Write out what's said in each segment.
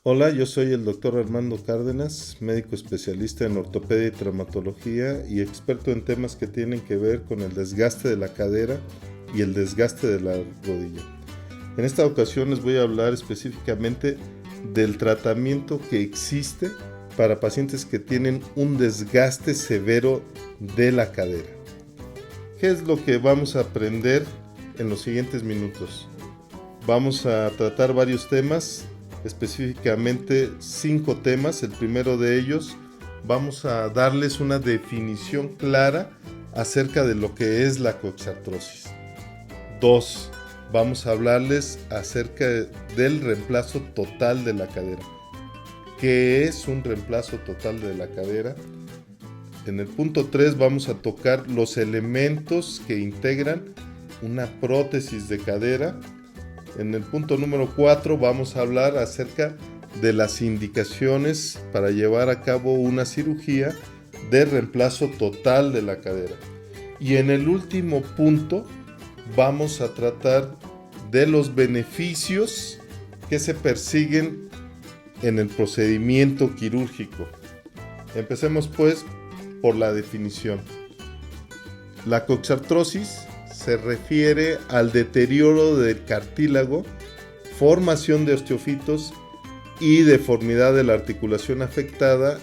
Hola, yo soy el doctor Armando Cárdenas, médico especialista en ortopedia y traumatología y experto en temas que tienen que ver con el desgaste de la cadera y el desgaste de la rodilla. En esta ocasión les voy a hablar específicamente del tratamiento que existe para pacientes que tienen un desgaste severo de la cadera. ¿Qué es lo que vamos a aprender en los siguientes minutos? Vamos a tratar varios temas, específicamente 5 temas. El primero de ellos, vamos a darles una definición clara acerca de lo que es la coxartrosis. 2. Vamos a hablarles acerca del reemplazo total de la cadera. ¿Qué es un reemplazo total de la cadera? En el punto 3 vamos a tocar los elementos que integran una prótesis de cadera. En el punto número 4 vamos a hablar acerca de las indicaciones para llevar a cabo una cirugía de reemplazo total de la cadera. Y en el último punto vamos a tratar de los beneficios que se persiguen en el procedimiento quirúrgico. Empecemos pues por la definición. La coxartrosis se refiere al deterioro del cartílago, formación de osteofitos y deformidad de la articulación afectada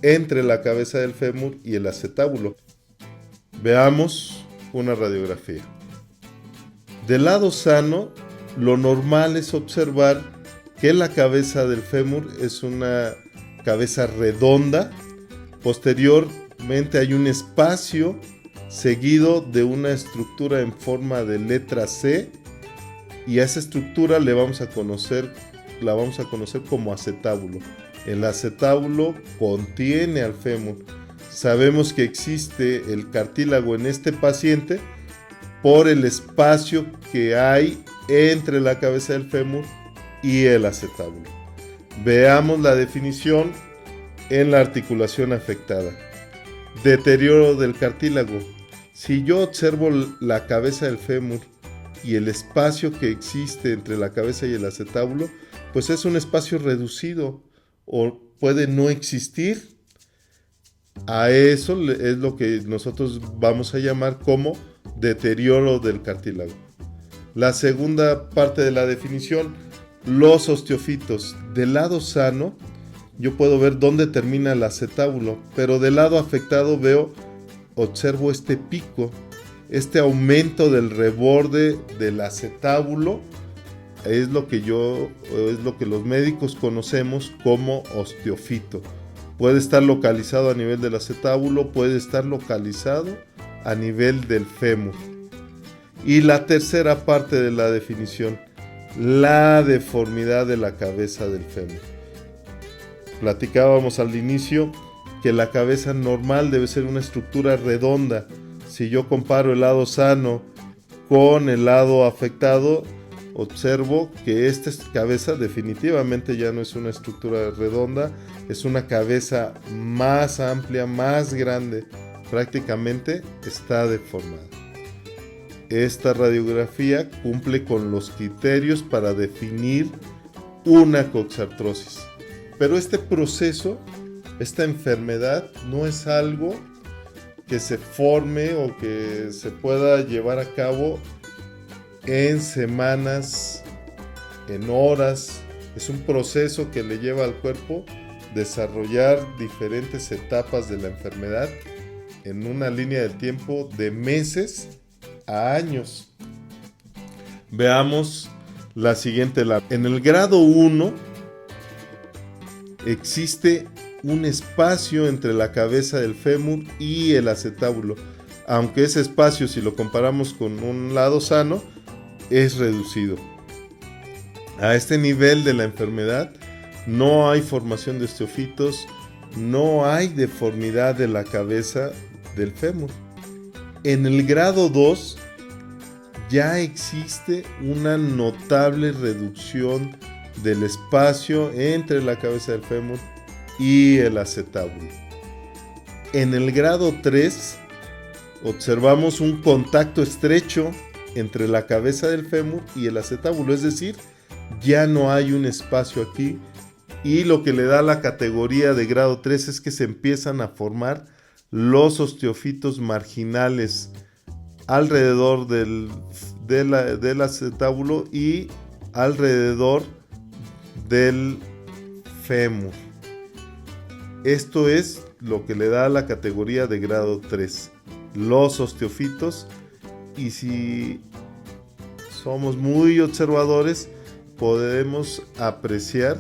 entre la cabeza del fémur y el acetábulo. Veamos una radiografía. Del lado sano, lo normal es observar que la cabeza del fémur es una cabeza redonda. Posteriormente hay un espacio seguido de una estructura en forma de letra C, y a esa estructura la vamos a conocer como acetábulo. El acetábulo contiene al fémur. Sabemos que existe el cartílago en este paciente por el espacio que hay entre la cabeza del fémur y el acetábulo. Veamos la definición en la articulación afectada. Deterioro del cartílago. Si yo observo la cabeza del fémur y el espacio que existe entre la cabeza y el acetábulo, pues es un espacio reducido o puede no existir. A eso es lo que nosotros vamos a llamar como deterioro del cartílago. La segunda parte de la definición, los osteofitos. Del lado sano, yo puedo ver dónde termina el acetábulo, pero del lado afectado observo este pico, este aumento del reborde del acetábulo. Es lo que los médicos conocemos como osteofito. Puede estar localizado a nivel del acetábulo, puede estar localizado a nivel del fémur. Y la tercera parte de la definición, la deformidad de la cabeza del fémur. Platicábamos al inicio que la cabeza normal debe ser una estructura redonda. Si yo comparo el lado sano con el lado afectado, observo que esta cabeza definitivamente ya no es una estructura redonda, es una cabeza más amplia, más grande, prácticamente está deformada. Esta radiografía cumple con los criterios para definir una coxartrosis. Pero este proceso, esta enfermedad, no es algo que se forme o que se pueda llevar a cabo en semanas, en horas. Es un proceso que le lleva al cuerpo desarrollar diferentes etapas de la enfermedad en una línea de tiempo de meses a años. Veamos la siguiente. En el grado 1 existe un espacio entre la cabeza del fémur y el acetábulo, aunque ese espacio, si lo comparamos con un lado sano, es reducido. A este nivel de la enfermedad no hay formación de osteofitos, no hay deformidad de la cabeza del fémur. En el grado 2 ya existe una notable reducción del espacio entre la cabeza del fémur y el acetábulo. En el grado 3 observamos un contacto estrecho entre la cabeza del fémur y el acetábulo, es decir, ya no hay un espacio aquí Y lo que le da la categoría de grado 3 es que se empiezan a formar los osteofitos marginales alrededor del acetábulo y alrededor del fémur. Esto es lo que le da la categoría de grado 3, los osteofitos. Y si somos muy observadores, podemos apreciar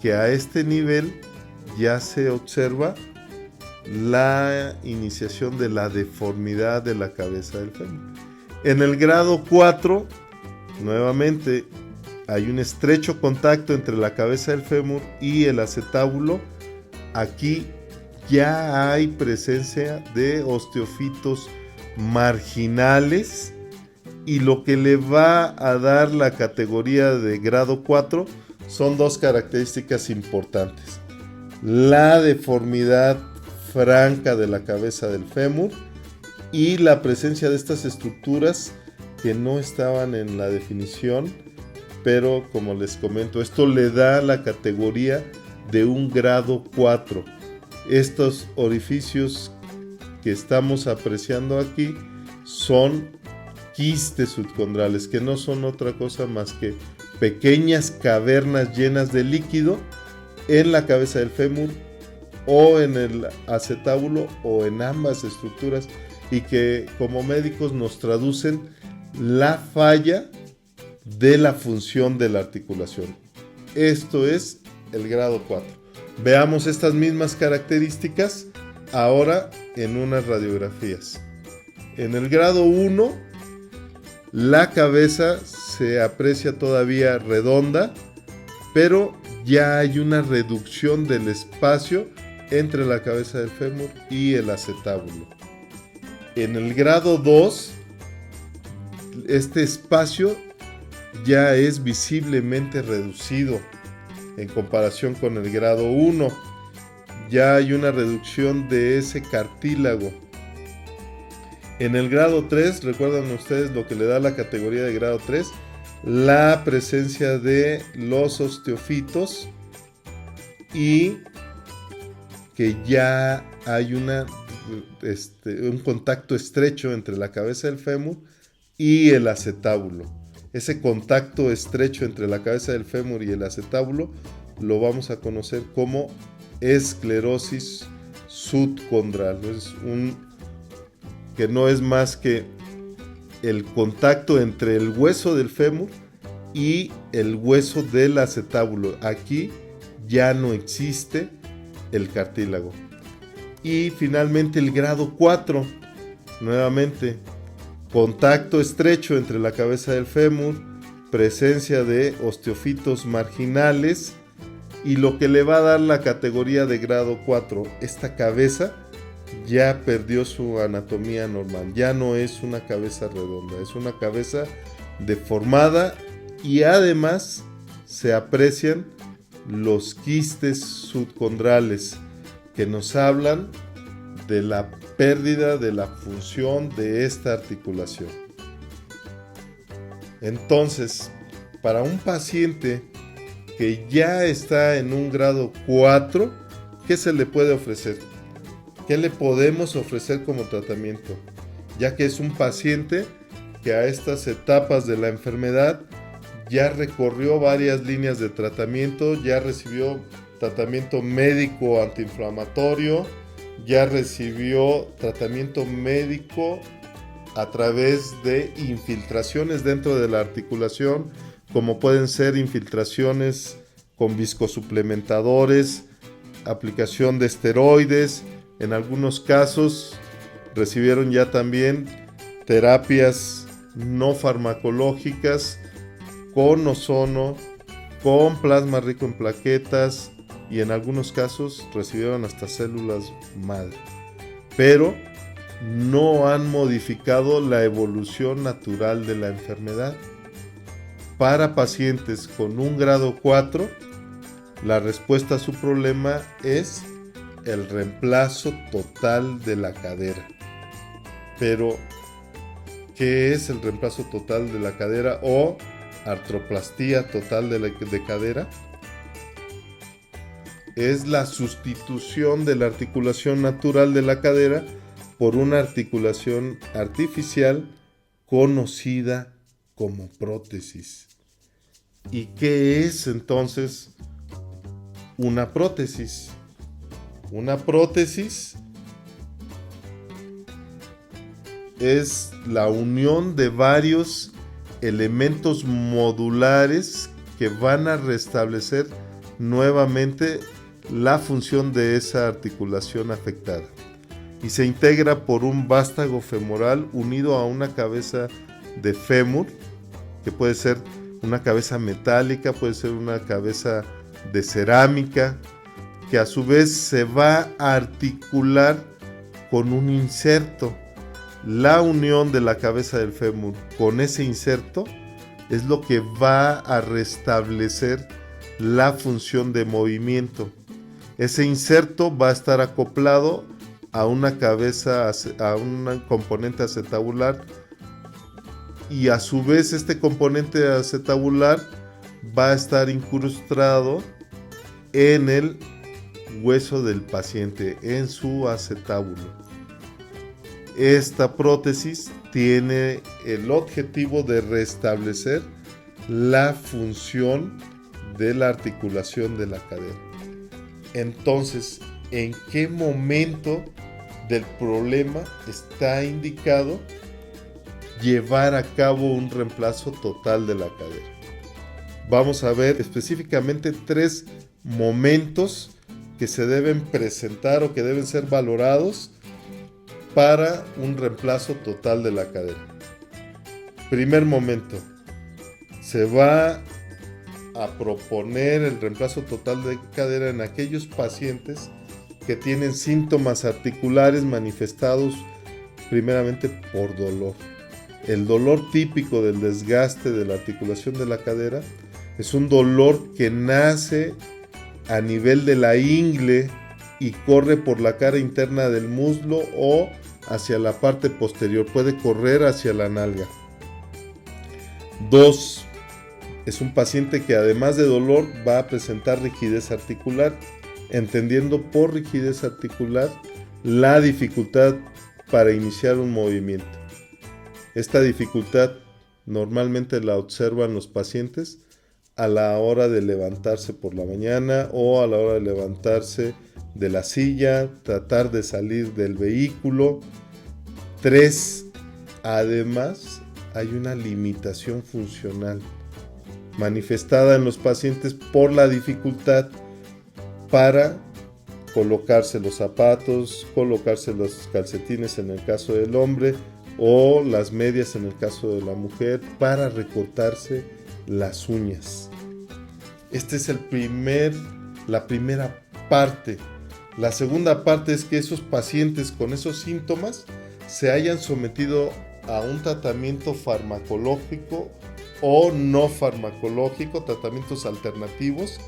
que a este nivel ya se observa la iniciación de la deformidad de la cabeza del fémur. En el grado 4, nuevamente, hay un estrecho contacto entre la cabeza del fémur y el acetábulo. Aquí ya hay presencia de osteofitos marginales, y lo que le va a dar la categoría de grado 4 son dos características importantes: la deformidad franca de la cabeza del fémur y la presencia de estas estructuras que no estaban en la definición, pero como les comento, esto le da la categoría de un grado 4. Estos orificios que estamos apreciando aquí son quistes subcondrales, que no son otra cosa más que pequeñas cavernas llenas de líquido en la cabeza del fémur o en el acetábulo o en ambas estructuras, y que como médicos nos traducen la falla de la función de la articulación. Esto es el grado 4. Veamos estas mismas características ahora en unas radiografías. En el grado 1, la cabeza se aprecia todavía redonda, pero ya hay una reducción del espacio entre la cabeza del fémur y el acetábulo. En el grado 2, este espacio ya es visiblemente reducido en comparación con el grado 1. Ya hay una reducción de ese cartílago. En el grado 3, recuerdan ustedes lo que le da la categoría de grado 3, la presencia de los osteofitos, y que ya hay un contacto estrecho entre la cabeza del fémur y el acetábulo. Ese contacto estrecho entre la cabeza del fémur y el acetábulo lo vamos a conocer como esclerosis subcondral. Que no es más que el contacto entre el hueso del fémur y el hueso del acetábulo. Aquí ya no existe el cartílago. Y finalmente el grado 4, nuevamente, contacto estrecho entre la cabeza del fémur, presencia de osteofitos marginales, y lo que le va a dar la categoría de grado 4, esta cabeza ya perdió su anatomía normal, ya no es una cabeza redonda, es una cabeza deformada, y además se aprecian los quistes subcondrales que nos hablan de la pérdida de la función de esta articulación. Entonces, para un paciente que ya está en un grado 4, ¿qué se le puede ofrecer? ¿Qué le podemos ofrecer como tratamiento? Ya que es un paciente que a estas etapas de la enfermedad ya recorrió varias líneas de tratamiento, ya recibió tratamiento médico antiinflamatorio, ya recibió tratamiento médico a través de infiltraciones dentro de la articulación, como pueden ser infiltraciones con viscosuplementadores, aplicación de esteroides. En algunos casos recibieron ya también terapias no farmacológicas con ozono, con plasma rico en plaquetas, y en algunos casos recibieron hasta células madre. Pero no han modificado la evolución natural de la enfermedad. Para pacientes con un grado 4, la respuesta a su problema es el reemplazo total de la cadera. Pero, ¿qué es el reemplazo total de la cadera o artroplastía total de cadera? es la sustitución de la articulación natural de la cadera por una articulación artificial conocida como prótesis. ¿Y qué es entonces una prótesis? Una prótesis es la unión de varios elementos modulares que van a restablecer nuevamente la función de esa articulación afectada. Y se integra por un vástago femoral unido a una cabeza de fémur, que puede ser una cabeza metálica, puede ser una cabeza de cerámica, que a su vez se va a articular con un inserto. La unión de la cabeza del fémur con ese inserto es lo que va a restablecer la función de movimiento. Ese inserto va a estar acoplado a una cabeza, a un componente acetabular, y a su vez este componente acetabular va a estar incrustado en el hueso del paciente, en su acetábulo. Esta prótesis tiene el objetivo de restablecer la función de la articulación de la cadera. Entonces, ¿en qué momento del problema está indicado llevar a cabo un reemplazo total de la cadera? Vamos a ver específicamente 3 momentos que se deben presentar o que deben ser valorados para un reemplazo total de la cadera. Primer momento, se va a proponer el reemplazo total de cadera en aquellos pacientes que tienen síntomas articulares manifestados primeramente por dolor. El dolor típico del desgaste de la articulación de la cadera es un dolor que nace a nivel de la ingle y corre por la cara interna del muslo o hacia la parte posterior, puede correr hacia la nalga. 2. Es un paciente que además de dolor va a presentar rigidez articular, entendiendo por rigidez articular la dificultad para iniciar un movimiento. Esta dificultad normalmente la observan los pacientes a la hora de levantarse por la mañana o a la hora de levantarse de la silla, tratar de salir del vehículo. 3. Además, hay una limitación funcional manifestada en los pacientes por la dificultad para colocarse los zapatos, colocarse los calcetines en el caso del hombre o las medias en el caso de la mujer, para recortarse las uñas. Esta es la primera parte. La segunda parte es que esos pacientes con esos síntomas se hayan sometido a un tratamiento farmacológico o no farmacológico, tratamientos alternativos,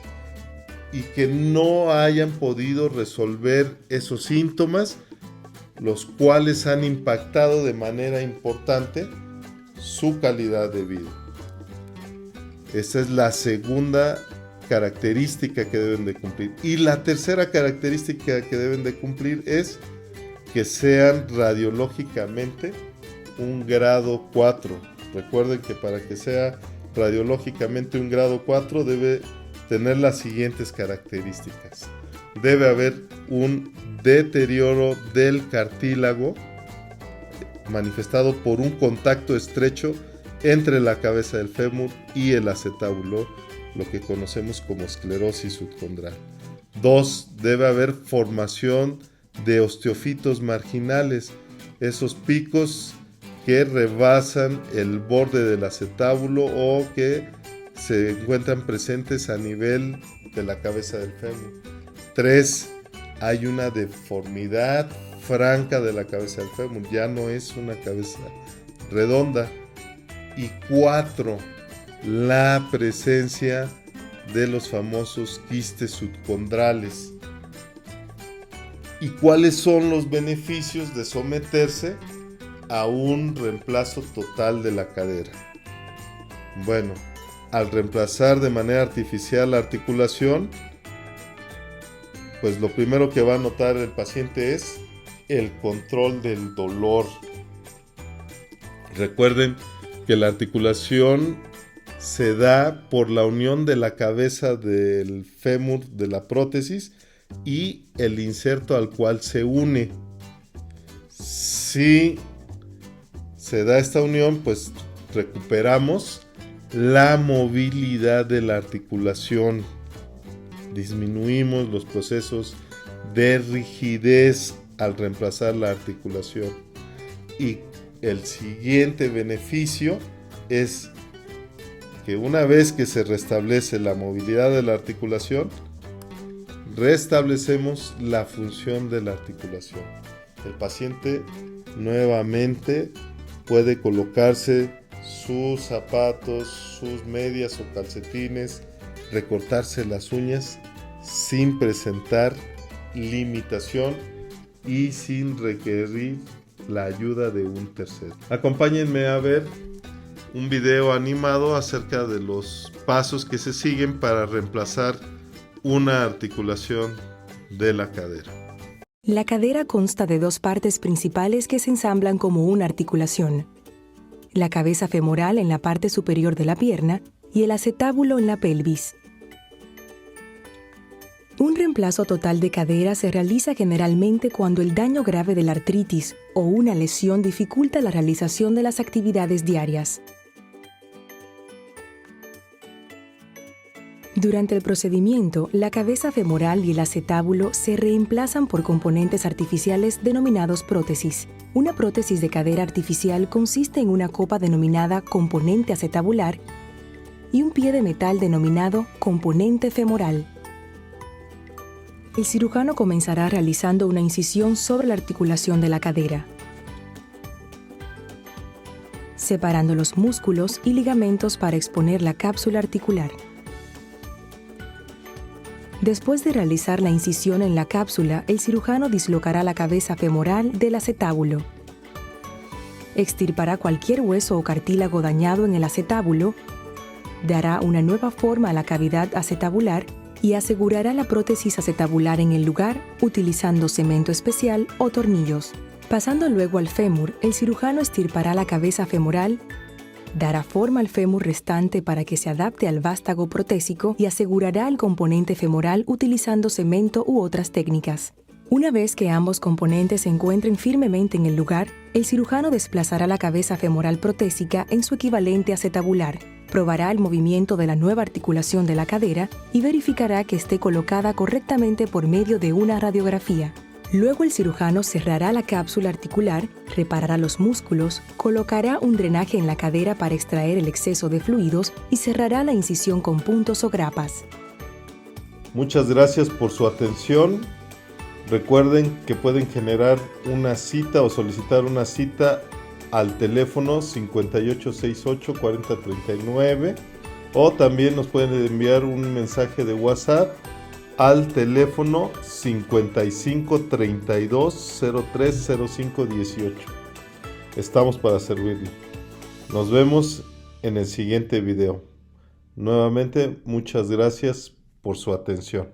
y que no hayan podido resolver esos síntomas, los cuales han impactado de manera importante su calidad de vida. Esa es la segunda característica que deben de cumplir. Y la tercera característica que deben de cumplir es que sean radiológicamente un grado 4. Recuerden que para que sea radiológicamente un grado 4 debe tener las siguientes características. Debe haber un deterioro del cartílago manifestado por un contacto estrecho entre la cabeza del fémur y el acetábulo, lo que conocemos como esclerosis subcondral. 2. Debe haber formación de osteofitos marginales, esos picos que rebasan el borde del acetábulo o que se encuentran presentes a nivel de la cabeza del fémur. 3. Hay una deformidad franca de la cabeza del fémur, ya no es una cabeza redonda. Y 4. La presencia de los famosos quistes subcondrales. ¿Y cuáles son los beneficios de someterse a un reemplazo total de la cadera? Bueno, al reemplazar de manera artificial la articulación, pues lo primero que va a notar el paciente es el control del dolor. Recuerden que la articulación se da por la unión de la cabeza del fémur de la prótesis y el inserto al cual se une. Si se da esta unión, pues recuperamos la movilidad de la articulación. Disminuimos los procesos de rigidez al reemplazar la articulación. Y el siguiente beneficio es que una vez que se restablece la movilidad de la articulación, restablecemos la función de la articulación. El paciente nuevamente puede colocarse sus zapatos, sus medias o calcetines, recortarse las uñas sin presentar limitación y sin requerir la ayuda de un tercero. Acompáñenme a ver un video animado acerca de los pasos que se siguen para reemplazar una articulación de la cadera. La cadera consta de dos partes principales que se ensamblan como una articulación: la cabeza femoral en la parte superior de la pierna y el acetábulo en la pelvis. Un reemplazo total de cadera se realiza generalmente cuando el daño grave de la artritis o una lesión dificulta la realización de las actividades diarias. Durante el procedimiento, la cabeza femoral y el acetábulo se reemplazan por componentes artificiales denominados prótesis. Una prótesis de cadera artificial consiste en una copa denominada componente acetabular y un pie de metal denominado componente femoral. El cirujano comenzará realizando una incisión sobre la articulación de la cadera, separando los músculos y ligamentos para exponer la cápsula articular. Después de realizar la incisión en la cápsula, el cirujano dislocará la cabeza femoral del acetábulo. Extirpará cualquier hueso o cartílago dañado en el acetábulo, dará una nueva forma a la cavidad acetabular y asegurará la prótesis acetabular en el lugar utilizando cemento especial o tornillos. Pasando luego al fémur, el cirujano extirpará la cabeza femoral, dará forma al fémur restante para que se adapte al vástago protésico y asegurará el componente femoral utilizando cemento u otras técnicas. Una vez que ambos componentes se encuentren firmemente en el lugar, el cirujano desplazará la cabeza femoral protésica en su equivalente acetabular, probará el movimiento de la nueva articulación de la cadera y verificará que esté colocada correctamente por medio de una radiografía. Luego el cirujano cerrará la cápsula articular, reparará los músculos, colocará un drenaje en la cadera para extraer el exceso de fluidos y cerrará la incisión con puntos o grapas. Muchas gracias por su atención. Recuerden que pueden generar una cita o solicitar una cita al teléfono 5868-4039 o también nos pueden enviar un mensaje de WhatsApp al teléfono 5532-030518. Estamos para servirle. Nos vemos en el siguiente video. Nuevamente, muchas gracias por su atención.